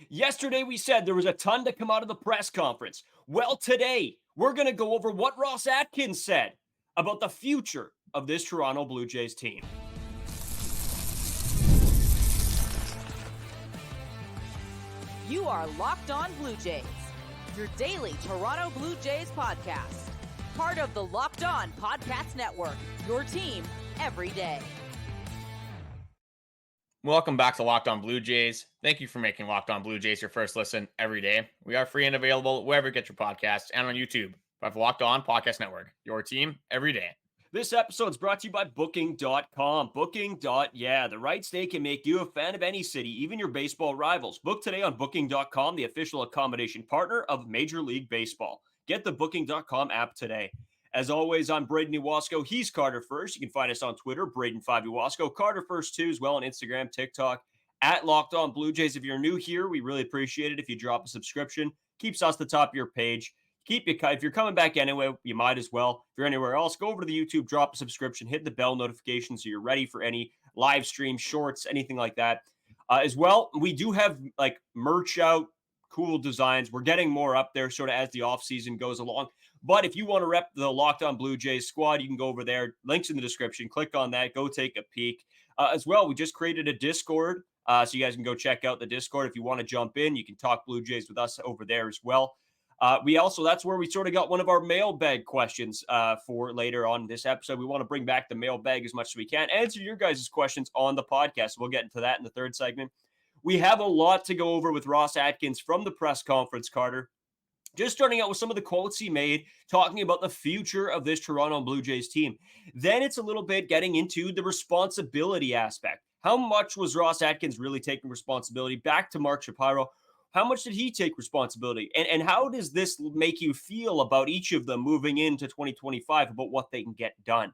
Yesterday, we said there was a ton to come out of the press conference. Well, today, we're going to go over what Ross Atkins said about the future of this Toronto Blue Jays team. You are Locked On Blue Jays, your daily Toronto Blue Jays podcast. Part of the Locked On Podcast Network, your team every day. Welcome back to Locked On Blue Jays. Thank you for making Locked On Blue Jays your first listen every day. We are free and available wherever you get your podcasts and on YouTube. But Locked On Podcast Network, your team every day. This episode is brought to you by Booking.com. Booking. The right stay can make you a fan of any city, even your baseball rivals. Book today on Booking.com, the official accommodation partner of Major League Baseball. Get the Booking.com app today. As always, I'm Braden Iwasko. He's Carter First. You can find us on Twitter, Braden5Iwasko. Carter First, too, as well on Instagram, TikTok, at Locked On Blue Jays. If you're new here, we really appreciate it if you drop a subscription. Keeps us the top of your page. If you're coming back anyway, you might as well. If you're anywhere else, go over to the YouTube, drop a subscription, hit the bell notification so you're ready for any live stream, shorts, anything like that. As well, we do have like merch out, cool designs. We're getting more up there sort of as the offseason goes along. But if you want to rep the Locked On Blue Jays squad, you can go over there. Links in the description. Click on that. Go take a peek. As well, we just created a Discord, so you guys can go check out the Discord. If you want to jump in, you can talk Blue Jays with us over there as well. That's where we sort of got one of our mailbag questions for later on this episode. We want to bring back the mailbag as much as we can. Answer your guys' questions on the podcast. We'll get into that in the third segment. We have a lot to go over with Ross Atkins from the press conference, Carter. Just starting out with some of the quotes he made, talking about the future of this Toronto Blue Jays team. Then it's a little bit getting into the responsibility aspect. How much was Ross Atkins really taking responsibility? Back to Mark Shapiro. How much did he take responsibility? And how does this make you feel about each of them moving into 2025, about what they can get done?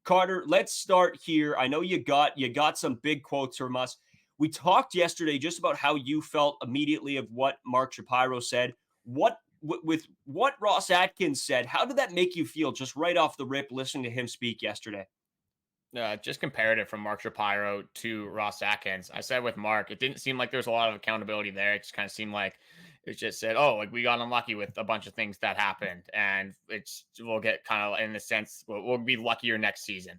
Carter, let's start here. I know you got some big quotes from us. We talked yesterday just about how you felt immediately of what Mark Shapiro said. With what Ross Atkins said, how did that make you feel just right off the rip listening to him speak yesterday? Just compared it from Mark Shapiro to Ross Atkins. I said with Mark, it didn't seem like there was a lot of accountability there. It just kind of seemed like it just said, oh, like we got unlucky with a bunch of things that happened. And we'll get kind of in the sense, we'll be luckier next season.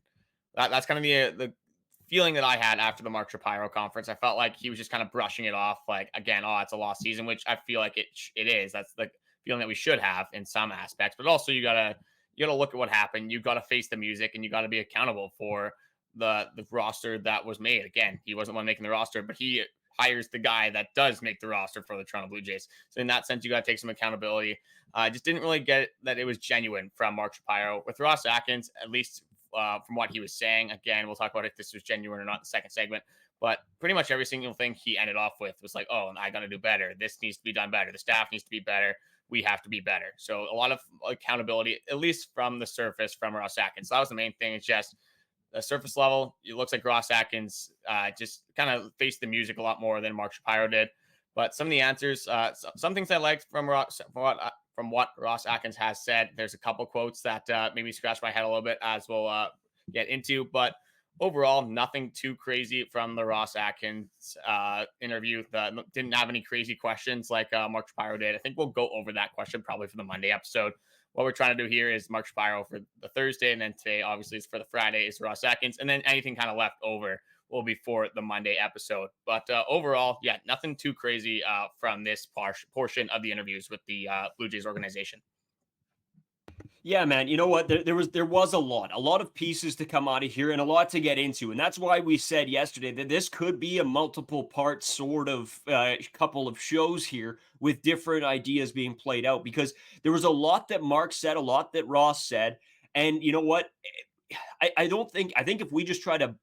That's kind of the feeling that I had after the Mark Shapiro conference. I felt like he was just kind of brushing it off. Like, again, it's a lost season, which I feel like it is. That's the feeling that we should have in some aspects, but also you gotta look at what happened. You got to face the music, and you got to be accountable for the roster that was made. Again, he wasn't one making the roster, but he hires the guy that does make the roster for the Toronto Blue Jays. So in that sense, you got to take some accountability. I just didn't really get that it was genuine from Mark Shapiro. With Ross Atkins, at least from what he was saying, again, we'll talk about if this was genuine or not in the second segment, but pretty much every single thing he ended off with was like, oh, I got to do better. This needs to be done better. The staff needs to be better. We have to be better. So a lot of accountability, at least from the surface, from Ross Atkins. So that was the main thing. It's just the surface level. It looks like Ross Atkins just kind of faced the music a lot more than Mark Shapiro did. But some of the answers, some things I liked from what Ross Atkins has said. There's a couple quotes that made me scratch my head a little bit, as we'll get into. But overall, nothing too crazy from the Ross Atkins interview. Didn't have any crazy questions like Mark Shapiro did. I think we'll go over that question probably for the Monday episode. What we're trying to do here is Mark Shapiro for the Thursday, and then today, obviously, is for the Friday, is Ross Atkins, and then anything kind of left over will be for the Monday episode. But overall, nothing too crazy from this portion of the interviews with the Blue Jays organization. Yeah, man. You know what? There was a lot of pieces to come out of here and a lot to get into. And that's why we said yesterday that this could be a multiple part sort of couple of shows here with different ideas being played out, because there was a lot that Mark said, a lot that Ross said. And you know what? I think if we just try to,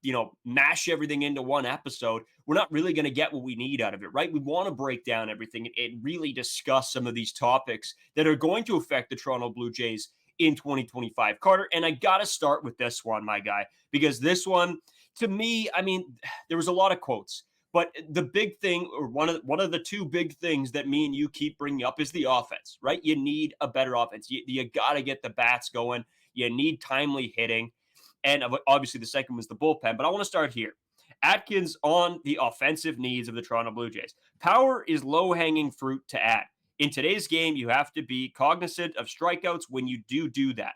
mash everything into one episode, we're not really going to get what we need out of it, right? We want to break down everything and really discuss some of these topics that are going to affect the Toronto Blue Jays in 2025, Carter. And I got to start with this one, my guy, because this one, to me, I mean, there was a lot of quotes, but the big thing, or one of the two big things that me and you keep bringing up, is the offense, right? You need a better offense. You got to get the bats going. You need timely hitting. And obviously the second was the bullpen. But I want to start here. Atkins on the offensive needs of the Toronto Blue Jays. Power is low-hanging fruit to add. In today's game, you have to be cognizant of strikeouts when you do that.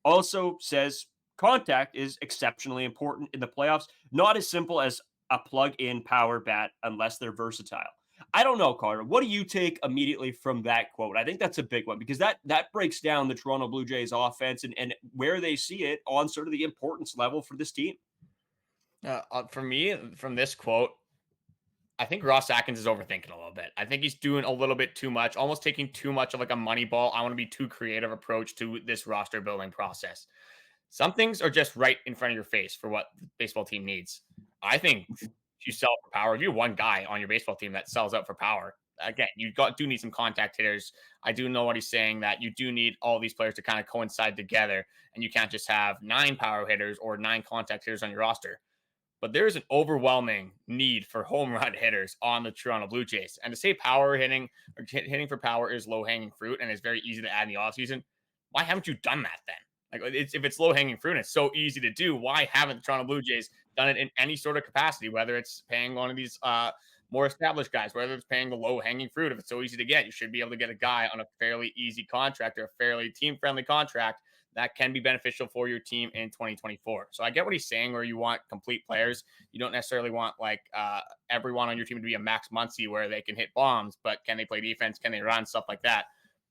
Also says contact is exceptionally important in the playoffs. Not as simple as a plug-in power bat unless they're versatile. I don't know, Carter. What do you take immediately from that quote? I think that's a big one because that breaks down the Toronto Blue Jays offense and where they see it on sort of the importance level for this team. For me, from this quote, I think Ross Atkins is overthinking a little bit. I think he's doing a little bit too much, almost taking too much of like a money ball. I want to be too creative approach to this roster building process. Some things are just right in front of your face for what the baseball team needs. I think you sell for power. If you have one guy on your baseball team that sells out for power, again, do need some contact hitters. I do know what he's saying, that you do need all these players to kind of coincide together, and you can't just have 9 power hitters or 9 contact hitters on your roster. But there is an overwhelming need for home run hitters on the Toronto Blue Jays. And to say power hitting or hitting for power is low-hanging fruit and it's very easy to add in the offseason, why haven't you done that then? Like, if it's low-hanging fruit and it's so easy to do, why haven't the Toronto Blue Jays done it in any sort of capacity, whether it's paying one of these more established guys, whether it's paying the low-hanging fruit? If it's so easy to get, you should be able to get a guy on a fairly easy contract or a fairly team-friendly contract that can be beneficial for your team in 2024. So I get what he's saying, where you want complete players. You don't necessarily want like everyone on your team to be a Max Muncy where they can hit bombs, but can they play defense? Can they run? Stuff like that.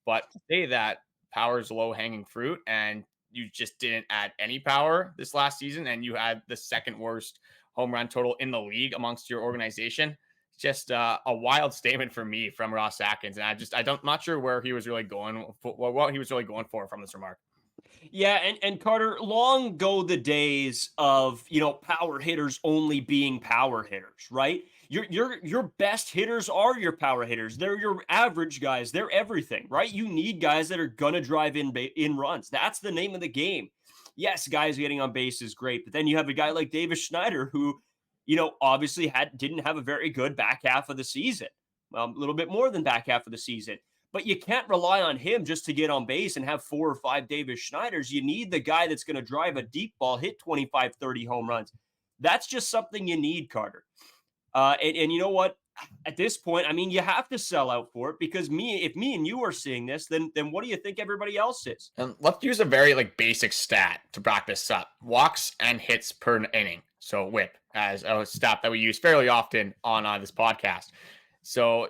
But to say that power is low-hanging fruit and you just didn't add any power this last season and you had the second worst home run total in the league amongst your organization, just a wild statement for me from Ross Atkins. And I'm not sure where he was really going, what he was really going for from this remark. Yeah, and Carter, long go the days of, power hitters only being power hitters, right? Your best hitters are your power hitters. They're your average guys. They're everything, right? You need guys that are going to drive in runs. That's the name of the game. Yes, guys getting on base is great, but then you have a guy like Davis Schneider who, obviously didn't have a very good back half of the season. A little bit more than back half of the season. But you can't rely on him just to get on base and have 4 or 5 Davis Schneiders. You need the guy that's going to drive a deep ball, hit 25, 30 home runs. That's just something you need, Carter. And you know what? At this point, I mean, you have to sell out for it because if me and you are seeing this, then what do you think everybody else is? And let's use a very basic stat to back this up. Walks and hits per inning. So WHIP as a stat that we use fairly often on this podcast. So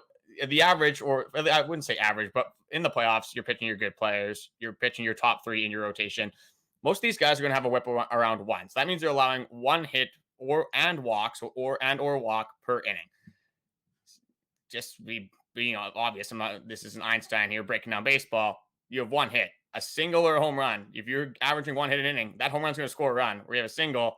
the average, or I wouldn't say average, but in the playoffs, you're pitching your good players. You're pitching your top 3 in your rotation. Most of these guys are going to have a WHIP around 1. So that means they're allowing 1 hit and walks or walk per inning. Just being obvious. This is an Einstein here breaking down baseball. You have 1 hit, a single or a home run. If you're averaging 1 hit an inning, that home run's going to score a run. Where you have a single,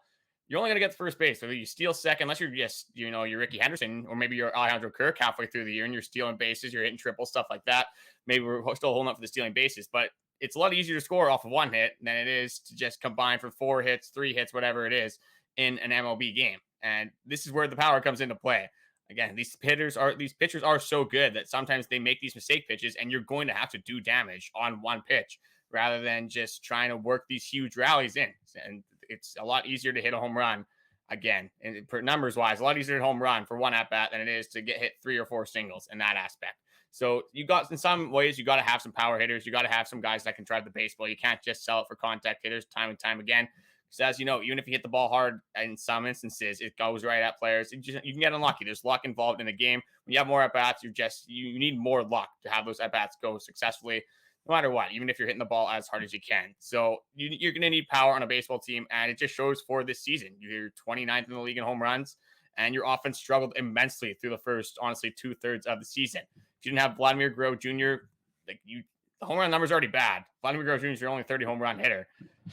you're only going to get the first base. So you steal second, unless you're just, you're Ricky Henderson, or maybe you're Alejandro Kirk halfway through the year and you're stealing bases, you're hitting triple, stuff like that. Maybe we're still holding up for the stealing bases, but it's a lot easier to score off of 1 hit than it is to just combine for 4 hits, 3 hits, whatever it is in an MLB game. And this is where the power comes into play. Again, these pitchers are so good that sometimes they make these mistake pitches and you're going to have to do damage on 1 pitch rather than just trying to work these huge rallies in. And it's a lot easier to hit a home run, again, and numbers wise, a lot easier to home run for 1 at bat than it is to get hit 3 or 4 singles in that aspect. So in some ways, you got to have some power hitters. You got to have some guys that can drive the baseball. You can't just sell it for contact hitters time and time again. Because as you know, even if you hit the ball hard in some instances, it goes right at players. You can get unlucky. There's luck involved in a game. When you have more at bats, you need more luck to have those at bats go successfully, no matter what, even if you're hitting the ball as hard as you can. So you're going to need power on a baseball team, and it just shows for this season. You're 29th in the league in home runs, and your offense struggled immensely through the first, honestly, 2/3 of the season. If you didn't have Vladimir Guerrero Jr., the home run number is already bad. Vladimir Guerrero Jr. is your only 30 home run hitter.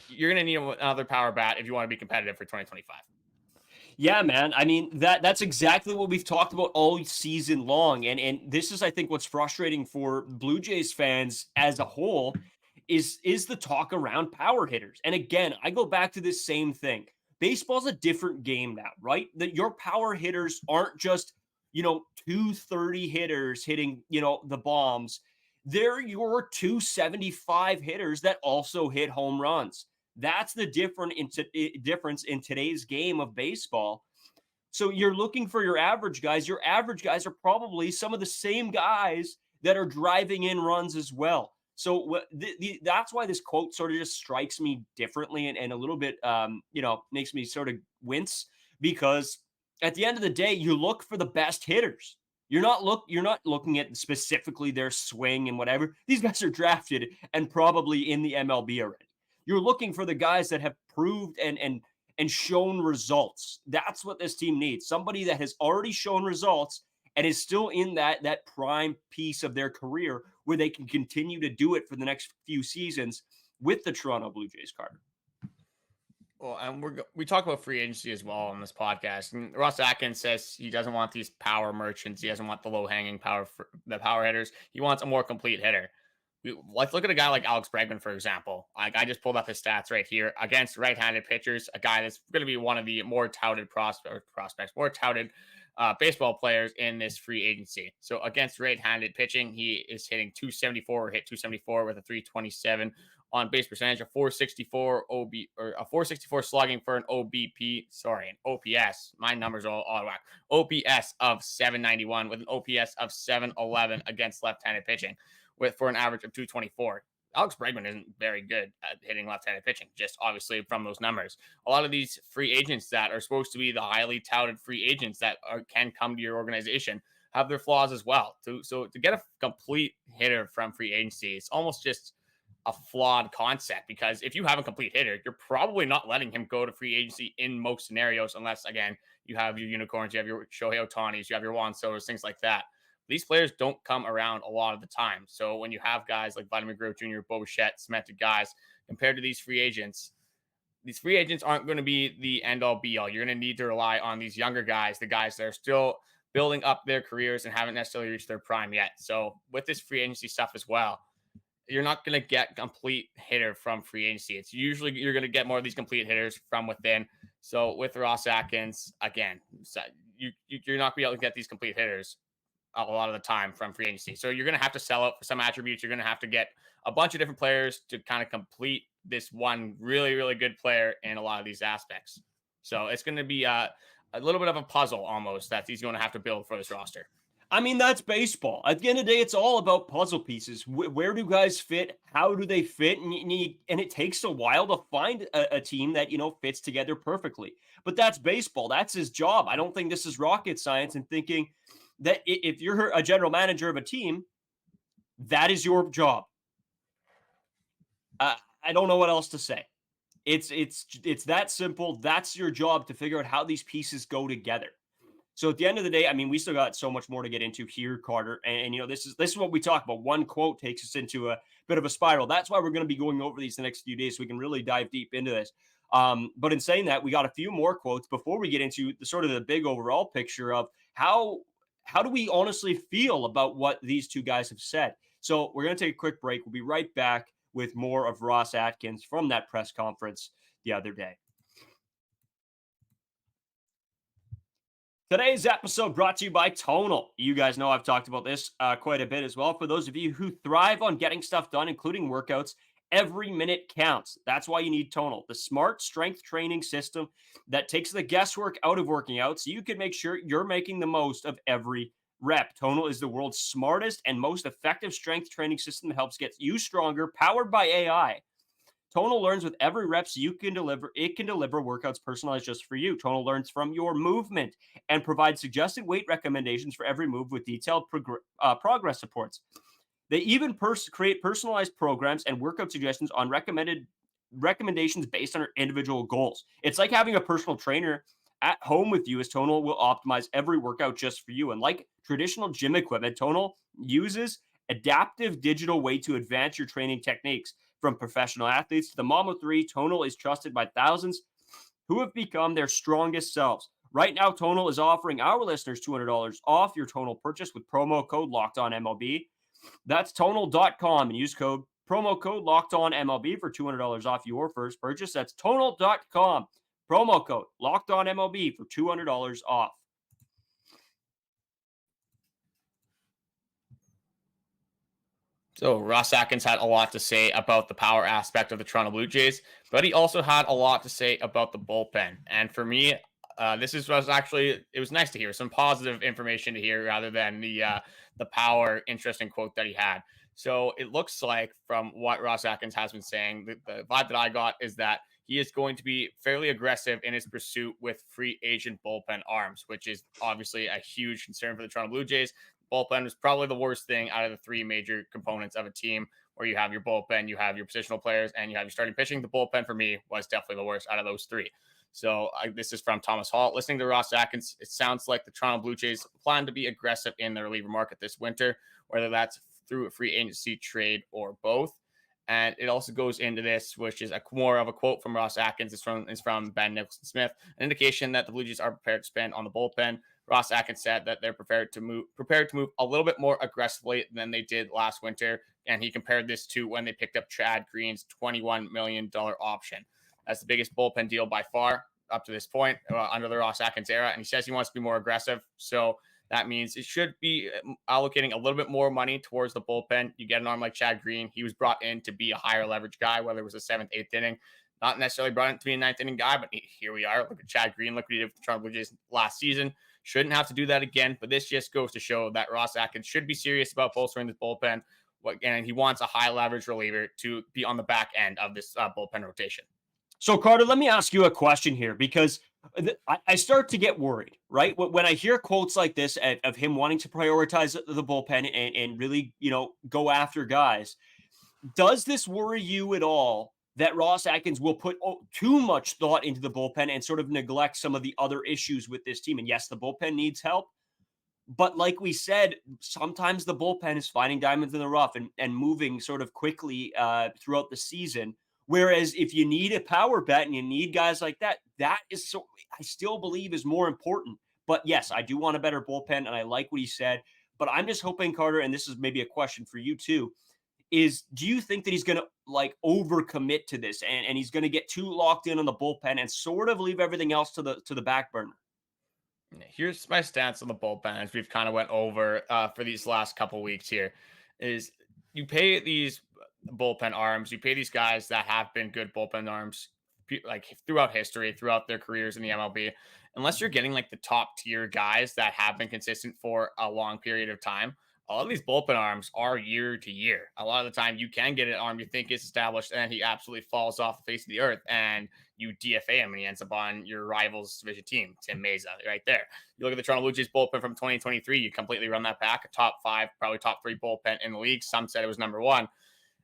You're going to need another power bat if you want to be competitive for 2025. Yeah, man. I mean, that's exactly what we've talked about all season long. And this is, I think, what's frustrating for Blue Jays fans as a whole is the talk around power hitters. And again, I go back to this same thing. Baseball's a different game now, right? That your power hitters aren't just, 230 hitters hitting, the bombs. They're your 275 hitters that also hit home runs. That's the difference in today's game of baseball. So you're looking for your average guys. Your average guys are probably some of the same guys that are driving in runs as well. So that's why this quote sort of just strikes me differently and a little bit, makes me sort of wince, because at the end of the day, you look for the best hitters. You're not looking at specifically their swing and whatever. These guys are drafted and probably in the MLB already. You're looking for the guys that have proved and shown results. That's what this team needs. Somebody that has already shown results and is still in that prime piece of their career where they can continue to do it for the next few seasons with the Toronto Blue Jays, Carter. Well, and we talk about free agency as well on this podcast. And Ross Atkins says he doesn't want these power merchants. He doesn't want the low-hanging the power hitters. He wants a more complete hitter. Let's look at a guy like Alex Bregman, for example. Like, I just pulled up his stats right here against right-handed pitchers, a guy that's going to be one of the more touted baseball players in this free agency. So against right-handed pitching, he is hitting 274, or hit 274 with a 327 on base percentage, a 464 a 464 slugging for an an OPS. My numbers are all whack. OPS of 791 with an OPS of 711 against left-handed pitching, for an average of 224. Alex Bregman isn't very good at hitting left-handed pitching, just obviously from those numbers. A lot of these free agents that are supposed to be the highly touted free agents that can come to your organization have their flaws as well. So to get a complete hitter from free agency, it's almost just a flawed concept, because if you have a complete hitter, you're probably not letting him go to free agency in most scenarios, unless, again, you have your unicorns, you have your Shohei Ohtanis, you have your Juan Sotos, things like that. These players don't come around a lot of the time. So when you have guys like Vladimir Guerrero Jr., Bichette, cemented guys, compared to these free agents aren't going to be the end-all, be-all. You're going to need to rely on these younger guys, the guys that are still building up their careers and haven't necessarily reached their prime yet. So with this free agency stuff as well, you're not going to get complete hitter from free agency. It's usually you're going to get more of these complete hitters from within. So with Ross Atkins, again, you're not going to be able to get these complete hitters a lot of the time from free agency. So you're going to have to sell out for some attributes. You're going to have to get a bunch of different players to kind of complete this one really, really good player in a lot of these aspects. So it's going to be a little bit of a puzzle almost that he's going to have to build for this roster. I mean, that's baseball. At the end of the day, it's all about puzzle pieces. Where do guys fit? How do they fit? And it takes a while to find a team that, fits together perfectly. But that's baseball. That's his job. I don't think this is rocket science and thinking that if you're a general manager of a team, that is your job. I don't know what else to say. It's that simple. That's your job, to figure out how these pieces go together. So at the end of the day, I mean, we still got so much more to get into here, Carter. And this is what we talk about. One quote takes us into a bit of a spiral. That's why we're going to be going over these the next few days so we can really dive deep into this. But in saying that, we got a few more quotes before we get into the sort of the big overall picture of how do we honestly feel about what these two guys have said. So we're going to take a quick break. We'll be right back with more of Ross Atkins from that press conference the other day. Today's episode brought to you by Tonal. You guys know I've talked about this quite a bit as well. For those of you who thrive on getting stuff done, including workouts, every minute counts. That's why you need Tonal, the smart strength training system that takes the guesswork out of working out so you can make sure you're making the most of every rep. Tonal is the world's smartest and most effective strength training system that helps get you stronger, powered by AI. Tonal learns with every rep so it can deliver workouts personalized just for you. Tonal learns from your movement and provides suggested weight recommendations for every move with detailed progress supports. They even create personalized programs and workout suggestions on recommendations based on your individual goals. It's like having a personal trainer at home with you, as Tonal will optimize every workout just for you. And like traditional gym equipment, Tonal uses adaptive digital way to advance your training techniques. From professional athletes to the mom of three, Tonal is trusted by thousands who have become their strongest selves. Right now, Tonal is offering our listeners $200 off your Tonal purchase with promo code LOCKEDONMLB. That's Tonal.com and use promo code LOCKEDONMLB for $200 off your first purchase. That's Tonal.com, promo code LOCKEDONMLB for $200 off. So Ross Atkins had a lot to say about the power aspect of the Toronto Blue Jays, but he also had a lot to say about the bullpen. And for me, Was actually, it was nice to hear some positive information to hear rather than the power interesting quote that he had. So it looks like from what Ross Atkins has been saying, the vibe that I got is that he is going to be fairly aggressive in his pursuit with free agent bullpen arms, which is obviously a huge concern for the Toronto Blue Jays. Bullpen was probably the worst thing out of the three major components of a team, where you have your bullpen, you have your positional players, and you have your starting pitching. The bullpen for me was definitely the worst out of those three. So this is from Thomas Hall. Listening to Ross Atkins, it sounds like the Toronto Blue Jays plan to be aggressive in the reliever market this winter, whether that's through a free agency trade or both. And it also goes into this, which is more of a quote from Ross Atkins. It's from Ben Nicholson Smith, an indication that the Blue Jays are prepared to spend on the bullpen. Ross Atkins said that they're prepared to move a little bit more aggressively than they did last winter. And he compared this to when they picked up Chad Green's $21 million option. That's the biggest bullpen deal by far up to this point under the Ross Atkins era. And he says he wants to be more aggressive. So that means it should be allocating a little bit more money towards the bullpen. You get an arm like Chad Green. He was brought in to be a higher leverage guy, whether it was the 7th, 8th inning. Not necessarily brought in to be a 9th inning guy, but here we are. Look at Chad Green. Look what he did with the Toronto Blue Jays last season. Shouldn't have to do that again, but this just goes to show that Ross Atkins should be serious about bolstering this bullpen. And he wants a high leverage reliever to be on the back end of this bullpen rotation. So, Carter, let me ask you a question here, because I start to get worried, right? When I hear quotes like this of him wanting to prioritize the bullpen and really, go after guys, does this worry you at all that Ross Atkins will put too much thought into the bullpen and sort of neglect some of the other issues with this team? And yes, the bullpen needs help, but like we said, sometimes the bullpen is finding diamonds in the rough and moving sort of quickly throughout the season. Whereas if you need a power bat and you need guys like that, that is I still believe is more important. But yes, I do want a better bullpen, and I like what he said. But I'm just hoping, Carter, and this is maybe a question for you too, is do you think that he's going to overcommit to this and he's going to get too locked in on the bullpen and sort of leave everything else to the back burner? Here's my stance on the bullpen, as we've kind of went over for these last couple weeks here, is you pay these bullpen arms, you pay these guys that have been good bullpen arms throughout history, throughout their careers in the MLB, unless you're getting the top tier guys that have been consistent for a long period of time. A lot of these bullpen arms are year to year. A lot of the time you can get an arm you think is established and he absolutely falls off the face of the earth and you DFA him and he ends up on your rival's division team, Tim Mesa, right there. You look at the Toronto Blue Jays bullpen from 2023, you completely run that back, a top 5, probably top 3 bullpen in the league. Some said it was number 1.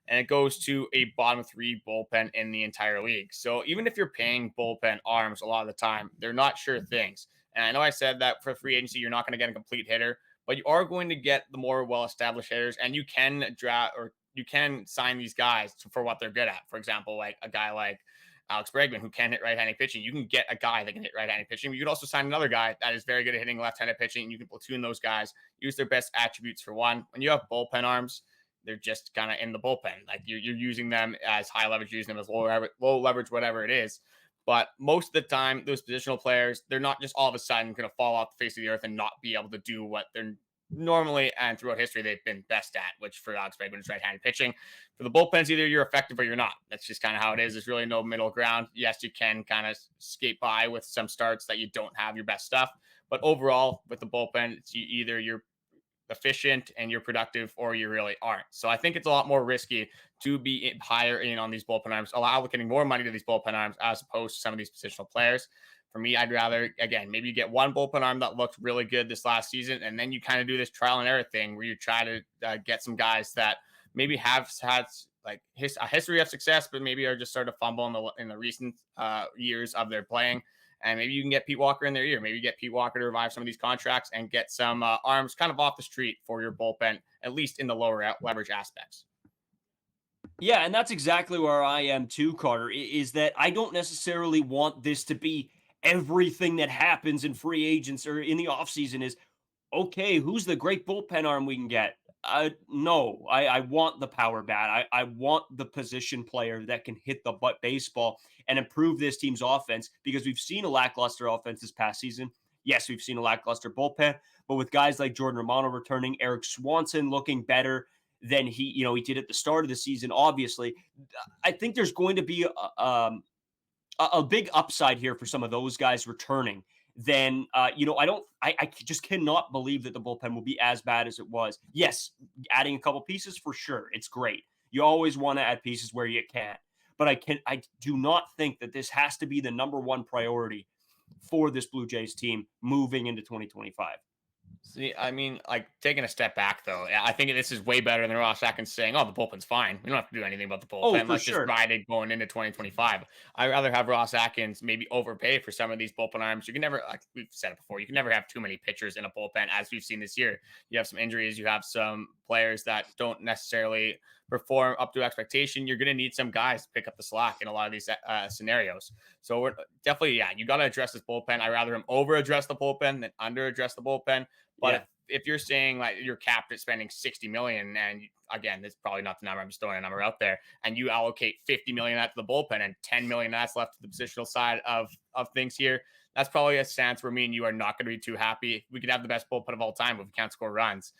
And it goes to a bottom 3 bullpen in the entire league. So even if you're paying bullpen arms a lot of the time, they're not sure things. And I know I said that for free agency, you're not going to get a complete hitter, but you are going to get the more well-established hitters, and you can draft or you can sign these guys for what they're good at. For example, like a guy like Alex Bregman, who can hit right-handed pitching. You can get a guy that can hit right-handed pitching. But you could also sign another guy that is very good at hitting left-handed pitching. You can platoon those guys, use their best attributes for one. When you have bullpen arms, they're just kind of in the bullpen. Like you're using them as high leverage, using them as low leverage, whatever it is. But most of the time, those positional players, they're not just all of a sudden going to fall off the face of the earth and not be able to do what they're normally and throughout history they've been best at, which for Alex Bregman is right-handed pitching. For the bullpens, either you're effective or you're not. That's just kind of how it is. There's really no middle ground. Yes, you can kind of skate by with some starts that you don't have your best stuff. But overall, with the bullpen, it's either you're efficient and you're productive or you really aren't. So I think it's a lot more risky to be higher in on these bullpen arms, allocating more money to these bullpen arms as opposed to some of these positional players. For me, I'd rather, again, maybe you get one bullpen arm that looked really good this last season, and then you kind of do this trial and error thing where you try to get some guys that maybe have had a history of success, but maybe are just sort of fumble in the recent years of their playing. And maybe you can get Pete Walker in their ear. Maybe you get Pete Walker to revive some of these contracts and get some arms kind of off the street for your bullpen, at least in the lower leverage aspects. Yeah, and that's exactly where I am too, Carter, is that I don't necessarily want this to be everything that happens in free agents or in the offseason is, okay, who's the great bullpen arm we can get? No, I want the power bat. I want the position player that can hit the baseball and improve this team's offense, because we've seen a lackluster offense this past season. Yes, we've seen a lackluster bullpen, but with guys like Jordan Romano returning, Erik Swanson looking better than he did at the start of the season, obviously, I think there's going to be a big upside here for some of those guys returning. then, I just cannot believe that the bullpen will be as bad as it was. Yes, adding a couple pieces for sure. It's great. You always want to add pieces where you can. But I do not think that this has to be the number one priority for this Blue Jays team moving into 2025. See, I mean, like taking a step back though, I think this is way better than Ross Atkins saying, "Oh, the bullpen's fine. We don't have to do anything about the bullpen. Let's just ride it going into 2025." I'd rather have Ross Atkins maybe overpay for some of these bullpen arms. You can never, like we've said it before, you can never have too many pitchers in a bullpen, as we've seen this year. You have some injuries, you have some players that don't necessarily perform up to expectation. You're going to need some guys to pick up the slack in a lot of these scenarios. So we're definitely, you got to address this bullpen. I'd rather him over address the bullpen than under address the bullpen. But if you're saying like you're capped at spending $60 million, and again, this is probably not the number, I'm just throwing a number out there, and you allocate $50 million to the bullpen and $10 million that's left to the positional side of things here, that's probably a stance where me and you are not going to be too happy. We could have the best bullpen of all time if we can't score runs.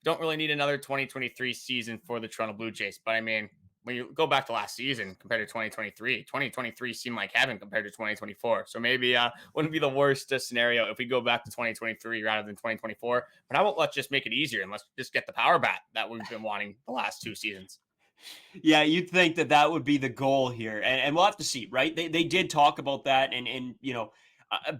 Don't really need another 2023 season for the Toronto Blue Jays. But I mean, when you go back to last season compared to 2023 seemed like heaven compared to 2024. So maybe wouldn't be the worst scenario if we go back to 2023 rather than 2024. But how about let's just make it easier and let's just get the power bat that we've been wanting the last two seasons. Yeah, you'd think that would be the goal here. And we'll have to see, right? They did talk about that and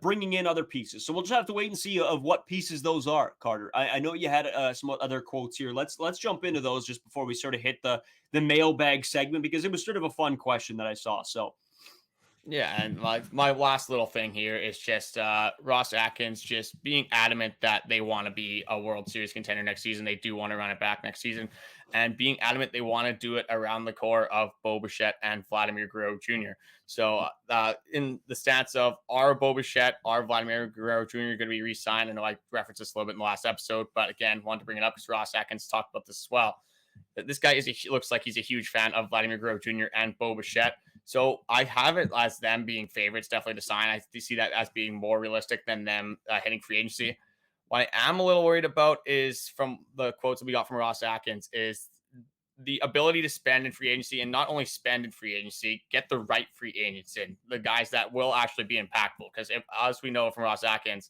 bringing in other pieces. So we'll just have to wait and see of what pieces those are, Carter. I know you had some other quotes here. Let's jump into those just before we sort of hit the mailbag segment, because it was sort of a fun question that I saw. So yeah, and my last little thing here is just Ross Atkins just being adamant that they want to be a World Series contender next season. They do want to run it back next season, and being adamant they want to do it around the core of Bichette and Vladimir Guerrero Jr. So in the stance of are Bichette, are Vladimir Guerrero Jr. going to be re-signed? I know I referenced this a little bit in the last episode, but again, wanted to bring it up because Ross Atkins talked about this as well. This guy looks like he's a huge fan of Vladimir Guerrero Jr. and Bichette. So I have it as them being favorites, definitely to sign. I see that as being more realistic than them hitting free agency. What I am a little worried about is from the quotes that we got from Ross Atkins is the ability to spend in free agency, and not only spend in free agency, get the right free agents in, the guys that will actually be impactful. Because as we know from Ross Atkins,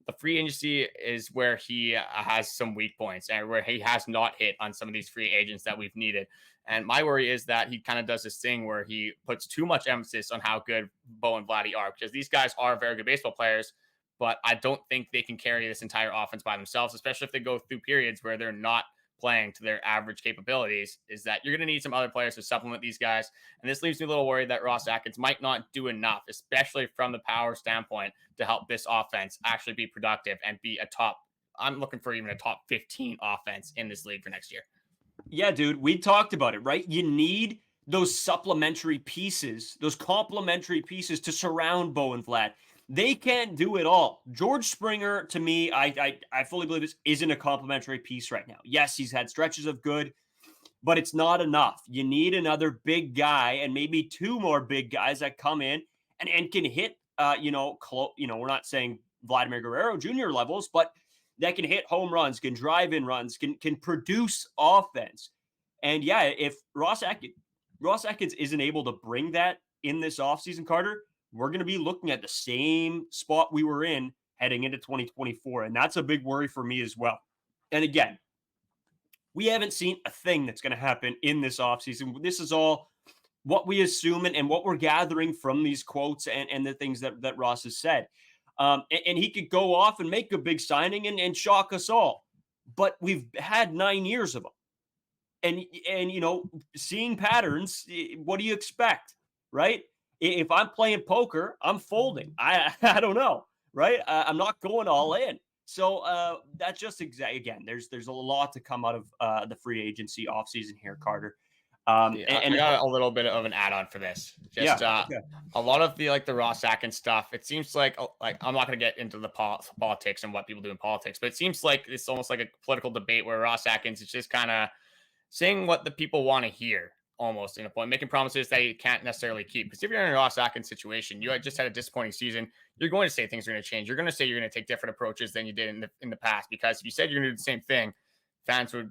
the free agency is where he has some weak points and where he has not hit on some of these free agents that we've needed. And my worry is that he kind of does this thing where he puts too much emphasis on how good Bo and Vladdy are, because these guys are very good baseball players, but I don't think they can carry this entire offense by themselves, especially if they go through periods where they're not playing to their average capabilities. Is that you're going to need some other players to supplement these guys. And this leaves me a little worried that Ross Atkins might not do enough, especially from the power standpoint, to help this offense actually be productive and be I'm looking for even a top 15 offense in this league for next year. Yeah, dude, we talked about it, right? You need those supplementary pieces, those complementary pieces to surround Bo and Vlad. They can't do it all. George Springer, to me, I fully believe this isn't a complimentary piece right now. Yes, he's had stretches of good, but it's not enough. You need another big guy and maybe two more big guys that come in and can hit, we're not saying Vladimir Guerrero Jr. levels, but that can hit home runs, can drive in runs, can produce offense. And yeah, if Ross Atkins isn't able to bring that in this offseason, Carter, we're going to be looking at the same spot we were in heading into 2024. And that's a big worry for me as well. And again, we haven't seen a thing that's going to happen in this offseason. This is all what we assume and what we're gathering from these quotes and the things that Ross has said. And he could go off and make a big signing and shock us all. But we've had 9 years of them. And seeing patterns, what do you expect, right? If I'm playing poker, I'm folding. I don't know, right? I'm not going all in. So that's just again, there's a lot to come out of the free agency offseason here, Carter. I got a little bit of an add-on for this. A lot of the Ross Atkins stuff, it seems like I'm not going to get into the politics and what people do in politics, but it seems like it's almost like a political debate where Ross Atkins is just kind of saying what the people want to hear, almost in a point, making promises that he can't necessarily keep. Because if you're in a Ross Atkins situation, you just had a disappointing season, you're going to say things are going to change. You're going to say you're going to take different approaches than you did in the past, because if you said you're going to do the same thing, fans would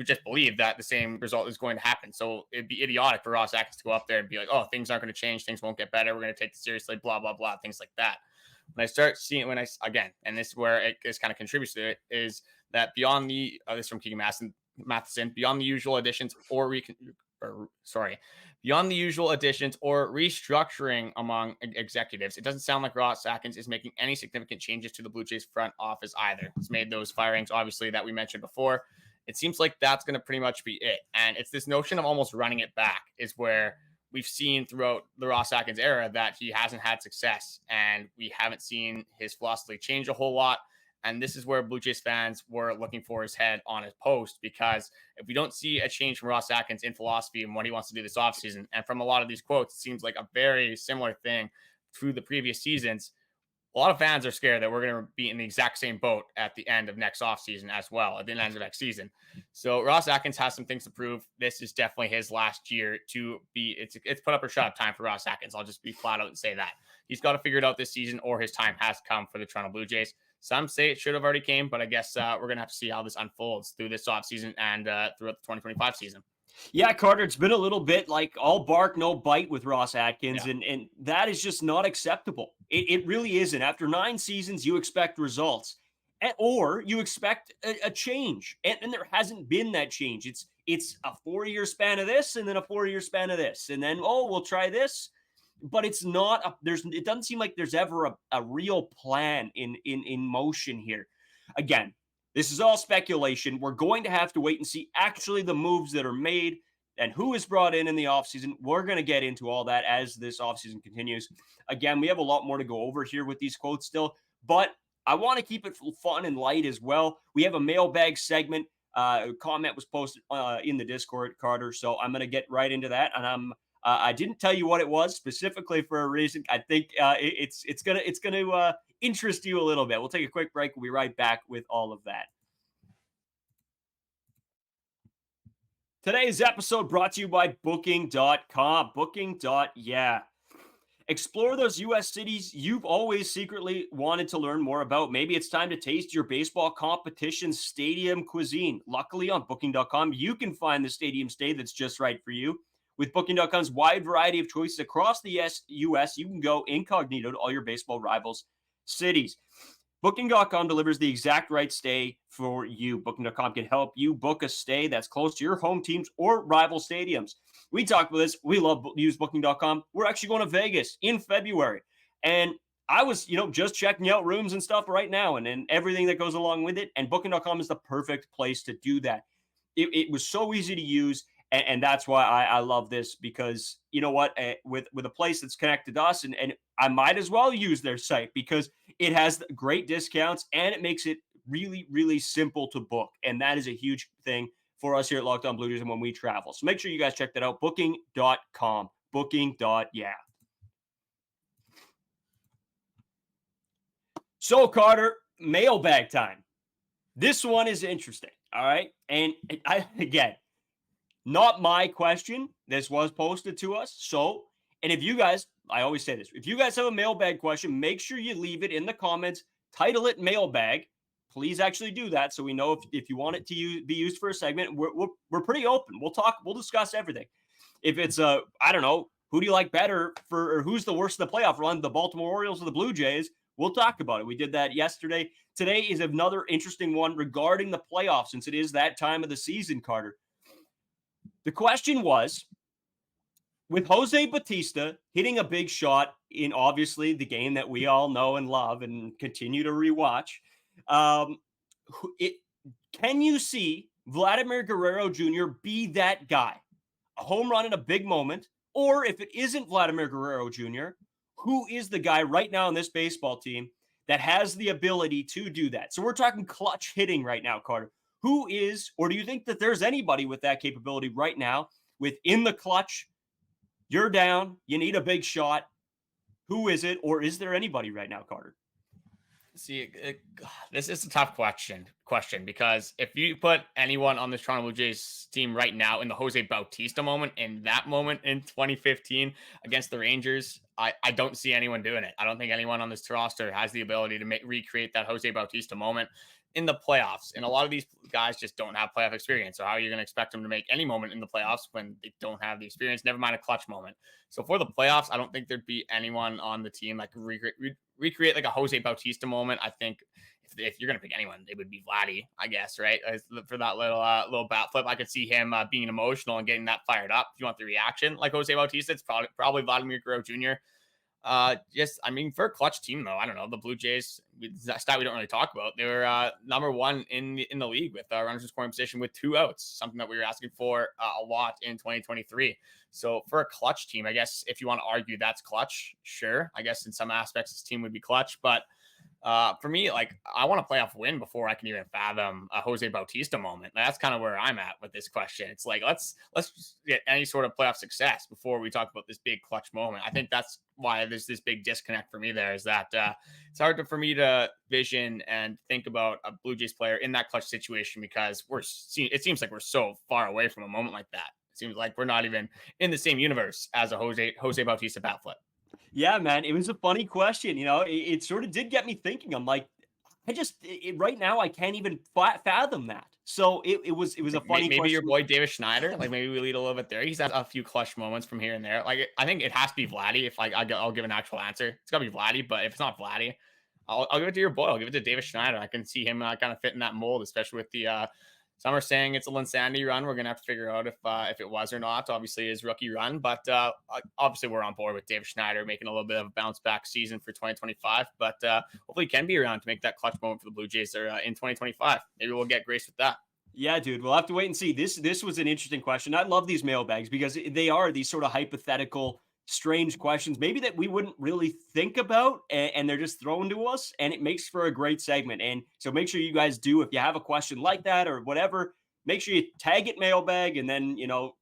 just believe that the same result is going to happen. So it'd be idiotic for Ross Atkins to go up there and be like, oh, things aren't going to change. Things won't get better. We're going to take it seriously, blah, blah, blah, things like that. When I start seeing, again, and this is where it kind of contributes to it, is that beyond the, this is from Keegan Matheson, beyond the usual additions beyond the usual additions or restructuring among executives, it doesn't sound like Ross Atkins is making any significant changes to the Blue Jays front office either. He's made those firings, obviously, that we mentioned before. It seems like that's going to pretty much be it. And it's this notion of almost running it back is where we've seen throughout the Ross Atkins era that he hasn't had success, and we haven't seen his philosophy change a whole lot. And this is where Blue Jays fans were looking for his head on his post, because if we don't see a change from Ross Atkins in philosophy and what he wants to do this offseason, and from a lot of these quotes, it seems like a very similar thing through the previous seasons, a lot of fans are scared that we're going to be in the exact same boat at the end of next offseason as well, at the end of next season. So Ross Atkins has some things to prove. This is definitely his last year to be, it's put up or shut up time for Ross Atkins. I'll just be flat out and say that. He's got to figure it out this season, or his time has come for the Toronto Blue Jays. Some say it should have already came, but I guess we're going to have to see how this unfolds through this offseason and throughout the 2025 season. Yeah, Carter, it's been a little bit like all bark, no bite with Ross Atkins, Yeah. and that is just not acceptable. It really isn't. After 9 seasons, you expect results, or you expect a change, and there hasn't been that change. It's a 4-year span of this, and then a 4-year span of this, and then, we'll try this. But it's not, it doesn't seem like there's ever a real plan in motion here. Again, this is all speculation. We're going to have to wait and see actually the moves that are made and who is brought in the offseason. We're going to get into all that as this offseason continues. Again, we have a lot more to go over here with these quotes still, but I want to keep it fun and light as well. We have a mailbag segment. A comment was posted in the Discord, Carter, so I'm going to get right into that, and I didn't tell you what it was specifically for a reason. I think it's gonna interest you a little bit. We'll take a quick break. We'll be right back with all of that. Today's episode brought to you by Booking.com. Booking.yeah. Explore those U.S. cities you've always secretly wanted to learn more about. Maybe it's time to taste your baseball competition stadium cuisine. Luckily, on Booking.com, you can find the stadium stay that's just right for you. With Booking.com's wide variety of choices across the U.S., you can go incognito to all your baseball rivals' cities. Booking.com delivers the exact right stay for you. Booking.com can help you book a stay that's close to your home teams or rival stadiums. We talked about this. We love to use Booking.com. We're actually going to Vegas in February. And I was, just checking out rooms and stuff right now and everything that goes along with it. And Booking.com is the perfect place to do that. It was so easy to use. And that's why I love this, because you know what, with a place that's connected to us, and I might as well use their site because it has great discounts and it makes it really, really simple to book. And that is a huge thing for us here at Locked On Blue Jays and when we travel. So make sure you guys check that out. Booking.com. Booking.yeah. So Carter, mailbag time. This one is interesting. All right. And again, not my question. This was posted to us. So, and if you guys, I always say this, if you guys have a mailbag question, make sure you leave it in the comments, title it mailbag. Please actually do that so we know if you want it to be used for a segment. We're pretty open. We'll discuss everything. If it's I don't know, who do you like better or who's the worst of the playoff run, the Baltimore Orioles or the Blue Jays? We'll talk about it. We did that yesterday. Today is another interesting one regarding the playoffs, since it is that time of the season, Carter. The question was, with Jose Bautista hitting a big shot in obviously the game that we all know and love and continue to rewatch, can you see Vladimir Guerrero Jr. be that guy? A home run in a big moment, or if it isn't Vladimir Guerrero Jr., who is the guy right now on this baseball team that has the ability to do that? So we're talking clutch hitting right now, Carter. Who is, or do you think that there's anybody with that capability right now within the clutch? You're down, you need a big shot. Who is it, or is there anybody right now, Carter? See, this is a tough question because if you put anyone on this Toronto Blue Jays team right now in the Jose Bautista moment, in that moment in 2015 against the Rangers, I don't see anyone doing it. I don't think anyone on this roster has the ability to recreate that Jose Bautista moment. in the playoffs. And a lot of these guys just don't have playoff experience. So how are you going to expect them to make any moment in the playoffs when they don't have the experience? Never mind a clutch moment. So for the playoffs, I don't think there'd be anyone on the team that could recreate like a Jose Bautista moment. I think if you're going to pick anyone, it would be Vladdy, I guess, right? For that little bat flip, I could see him being emotional and getting that fired up. If you want the reaction like Jose Bautista, it's probably Vladimir Guerrero Jr. For a clutch team, though, I don't know. The Blue Jays, that stat we don't really talk about. They were number one in the league with runners in scoring position with 2 outs, something that we were asking for a lot in 2023. So for a clutch team, I guess if you want to argue that's clutch, sure. I guess in some aspects this team would be clutch, but for me, like I want a playoff win before I can even fathom a Jose Bautista moment. That's kind of where I'm at with this question. It's like let's get any sort of playoff success before we talk about this big clutch moment. I think that's why there's this big disconnect for me. There is that it's hard for me to vision and think about a Blue Jays player in that clutch situation because it seems like we're so far away from a moment like that. It seems like we're not even in the same universe as a Jose Bautista bat flip. Yeah, man, it was a funny question. It sort of did get me thinking. I'm like, right now I can't even fathom that. So it was a funny. Maybe your boy David Schneider. Like maybe we lead a little bit there. He's had a few clutch moments from here and there. Like I think it has to be Vladdy. If I'll give an actual answer, it's gotta be Vladdy. But if it's not Vladdy, I'll give it to your boy. I'll give it to David Schneider. I can see him kind of fit in that mold, especially with the. Some are saying it's a Linsanity run. We're gonna have to figure out if it was or not. Obviously, his rookie run, but obviously we're on board with David Schneider making a little bit of a bounce back season for 2025. But hopefully, he can be around to make that clutch moment for the Blue Jays in 2025. Maybe we'll get grace with that. Yeah, dude, we'll have to wait and see. This was an interesting question. I love these mailbags because they are these sort of hypothetical, strange questions, maybe that we wouldn't really think about, and they're just thrown to us, and it makes for a great segment. And so make sure you guys do, if you have a question like that or whatever, make sure you tag it mailbag and then,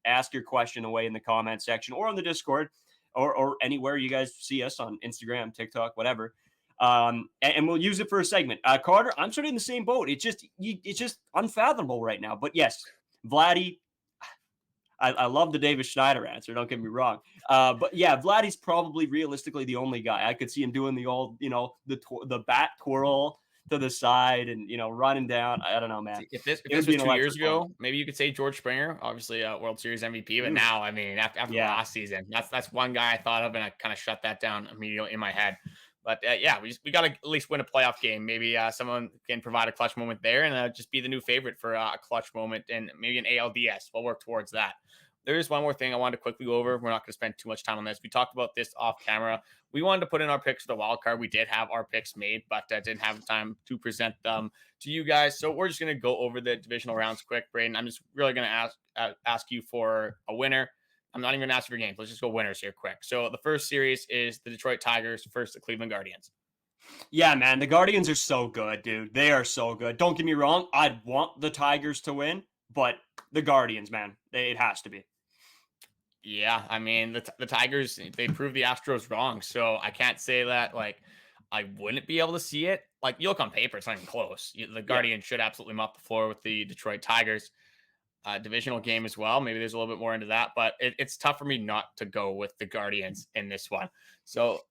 ask your question away in the comment section or on the Discord or anywhere you guys see us on Instagram, TikTok, whatever. And we'll use it for a segment. Carter, I'm sort of in the same boat. It's just unfathomable right now. But yes, Vladdy, I love the David Schneider answer. Don't get me wrong. But yeah, Vladdy's probably realistically the only guy. I could see him doing the old, the bat twirl to the side and, running down. I don't know, man. If this was 2 years ago, maybe you could say George Springer, obviously World Series MVP. But now, I mean, after last season, that's one guy I thought of, and I kind of shut that down immediately in my head. But we got to at least win a playoff game. Maybe someone can provide a clutch moment there and just be the new favorite for a clutch moment and maybe an ALDS. We'll work towards that. There is one more thing I wanted to quickly go over. We're not going to spend too much time on this. We talked about this off camera. We wanted to put in our picks for the wild card. We did have our picks made, but didn't have time to present them to you guys. So we're just going to go over the divisional rounds quick, Braden. I'm just really going to ask you for a winner. I'm not even going to ask for games. Let's just go winners here quick. So the first series is the Detroit Tigers versus the Cleveland Guardians. Yeah, man. The Guardians are so good, dude. They are so good. Don't get me wrong. I'd want the Tigers to win, but the Guardians, man, it has to be. Yeah, I mean, the Tigers, they proved the Astros wrong. So I can't say that, like, I wouldn't be able to see it. Like, you look on paper, it's not even close. The Guardians should absolutely mop the floor with the Detroit Tigers. Divisional game as well. Maybe there's a little bit more into that, but it's tough for me not to go with the Guardians in this one. So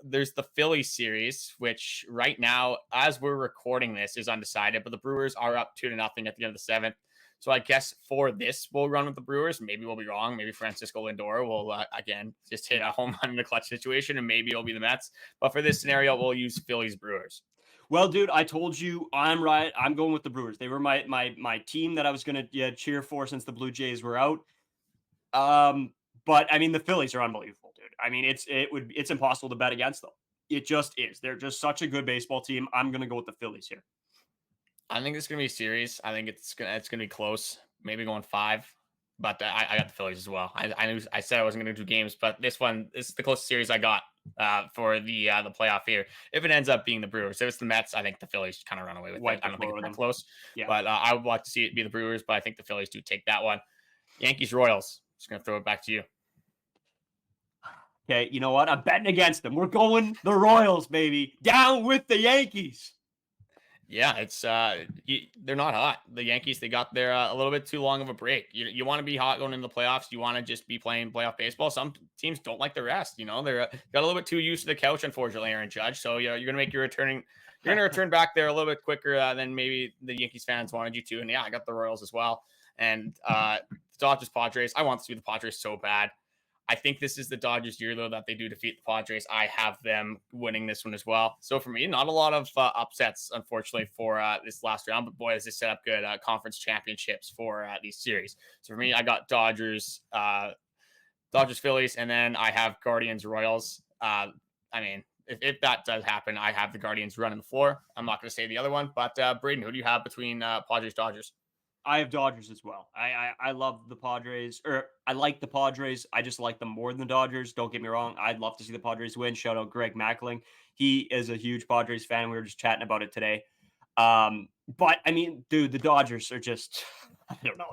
there's the Phillies series, which right now, as we're recording this, is undecided, but the Brewers are up 2-0 at the end of the 7th. So I guess for this, we'll run with the Brewers. Maybe we'll be wrong. Maybe Francisco Lindor will, again, just hit a home run in the clutch situation, and maybe it'll be the Mets. But for this scenario, we'll use Phillies Brewers. Well, dude, I told you I'm right. I'm going with the Brewers. They were my team that I was going to cheer for since the Blue Jays were out. But I mean, the Phillies are unbelievable, dude. I mean, it's impossible to bet against them. It just is. They're just such a good baseball team. I'm going to go with the Phillies here. I think it's going to be a series. I think it's going to be close. Maybe going 5. But I got the Phillies as well. I said I wasn't going to do games, but this is the closest series I got for the playoff here. If it ends up being the Brewers, if it's the Mets, I think the Phillies kind of run away with it. I don't think it's that close. Yeah. But I would like to see it be the Brewers, but I think the Phillies do take that one. Yankees Royals. Just going to throw it back to you. Okay, you know what? I'm betting against them. We're going the Royals, baby. Down with the Yankees. Yeah, it's they're not hot. The Yankees, they got there a little bit too long of a break. You want to be hot going into the playoffs. You want to just be playing playoff baseball. Some teams don't like the rest. They're got a little bit too used to the couch, unfortunately, Aaron Judge. So you're gonna make your you're going to return back there a little bit quicker than maybe the Yankees fans wanted you to. And yeah, I got the Royals as well. And Dodgers, Padres. I want to see the Padres so bad. I think this is the Dodgers year, though, that they do defeat the Padres. I have them winning this one as well. So for me, not a lot of upsets, unfortunately, for this last round. But boy, does this set up good conference championships for these series. So for me, I got Dodgers, Phillies, and then I have Guardians, Royals. I mean, if that does happen, I have the Guardians running the floor. I'm not going to say the other one. But Braden, who do you have between Padres, Dodgers? I have Dodgers as well. I love the Padres, or I like the Padres. I just like them more than the Dodgers. Don't get me wrong. I'd love to see the Padres win. Shout out Greg Mackling. He is a huge Padres fan. We were just chatting about it today. But I mean, dude, the Dodgers are just, I don't know.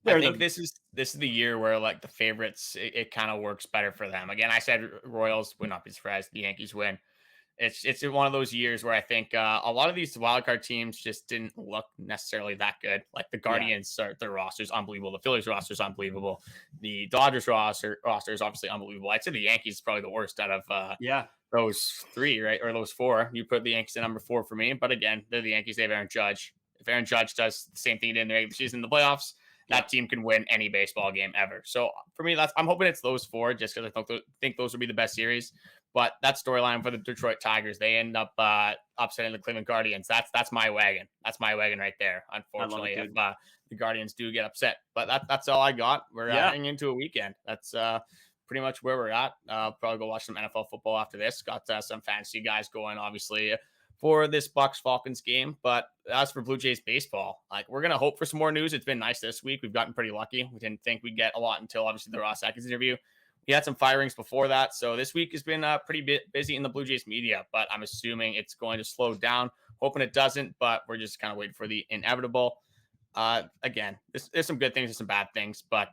I think this is the year where like the favorites, it kind of works better for them. Again, I said Royals would not be surprised. The Yankees win. It's one of those years where I think a lot of these wildcard teams just didn't look necessarily that good. Like the Guardians, their roster is unbelievable. The Phillies roster is unbelievable. The Dodgers roster is obviously unbelievable. I'd say the Yankees is probably the worst out of those three, right? Or those four. You put the Yankees at number 4 for me. But again, they're the Yankees. They have Aaron Judge. If Aaron Judge does the same thing he did in the regular season in the playoffs, that team can win any baseball game ever. So for me, I'm hoping it's those 4 just because I think those would be the best series. But that storyline for the Detroit Tigers, they end up upsetting the Cleveland Guardians. That's my wagon. That's my wagon right there. Unfortunately, if the Guardians do get upset, but that's all I got. We're heading into a weekend. That's pretty much where we're at. Probably go watch some NFL football after this. Got some fantasy guys going, obviously, for this Bucks Falcons game. But as for Blue Jays baseball, like we're gonna hope for some more news. It's been nice this week. We've gotten pretty lucky. We didn't think we'd get a lot until obviously the Ross Atkins interview. He had some firings before that. So this week has been pretty busy in the Blue Jays media, but I'm assuming it's going to slow down. Hoping it doesn't, but we're just kind of waiting for the inevitable. Again, there's some good things and some bad things, but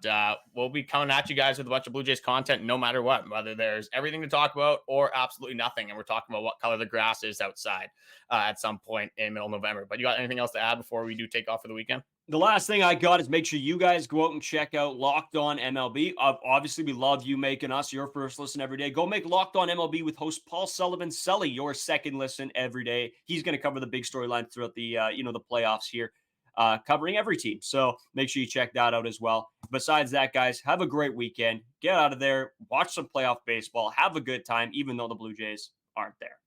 we'll be coming at you guys with a bunch of Blue Jays content no matter what, whether there's everything to talk about or absolutely nothing. And we're talking about what color the grass is outside at some point in middle November. But you got anything else to add before we do take off for the weekend? The last thing I got is make sure you guys go out and check out Locked On MLB. Obviously, we love you making us your first listen every day. Go make Locked On MLB with host Paul Sullivan Sully your second listen every day. He's going to cover the big storylines throughout the the playoffs here, covering every team. So make sure you check that out as well. Besides that, guys, have a great weekend. Get out of there, watch some playoff baseball, have a good time, even though the Blue Jays aren't there.